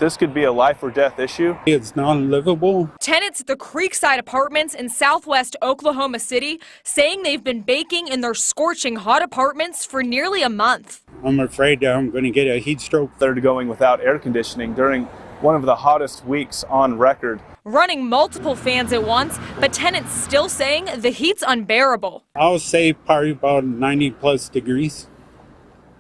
this could be a life or death issue. It's non-livable. Tenants at the Creekside Apartments in southwest Oklahoma City saying they've been baking in their scorching hot apartments for nearly a month. I'm afraid that I'm going to get a heat stroke. They're going without air conditioning during one of the hottest weeks on record. Running multiple fans at once, but tenants still saying the heat's unbearable. I'll say probably about 90 plus degrees.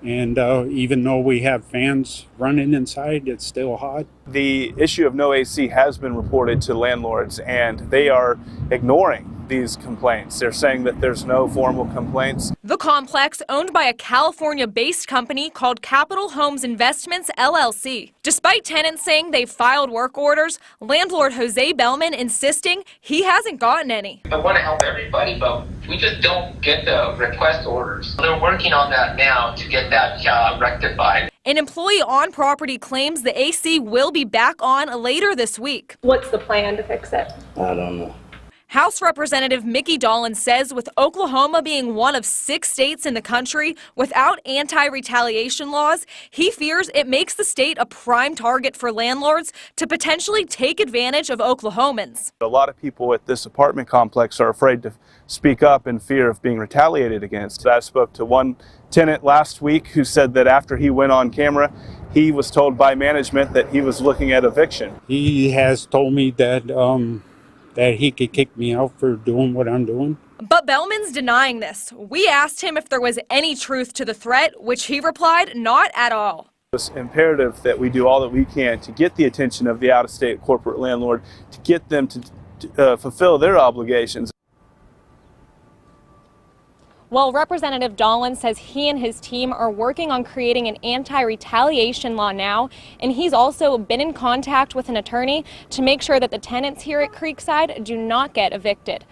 And even though we have fans running inside, it's still hot. The issue of no AC has been reported to landlords, and they are ignoring these complaints. They're saying that there's no formal complaints. The complex, owned by a California-based company called Capital Homes Investments, LLC. Despite tenants saying they've filed work orders, landlord Jose Bellman insisting he hasn't gotten any. I want to help everybody, but we just don't get the request orders. They're working on that now to get that rectified. An employee on property claims the AC will be back on later this week. What's the plan to fix it? I don't know. House Representative Mickey Dolan says with Oklahoma being one of 6 states in the country without anti-retaliation laws, he fears it makes the state a prime target for landlords to potentially take advantage of Oklahomans. A lot of people at this apartment complex are afraid to speak up in fear of being retaliated against. I spoke to one tenant last week who said that after he went on camera, he was told by management that he was looking at eviction. He has told me that that he could kick me out for doing what I'm doing. But Bellman's denying this. We asked him if there was any truth to the threat, which he replied, not at all. It's imperative that we do all that we can to get the attention of the out-of-state corporate landlord, to get them to fulfill their obligations. Well, Representative Dolan says he and his team are working on creating an anti-retaliation law now, and he's also been in contact with an attorney to make sure that the tenants here at Creekside do not get evicted.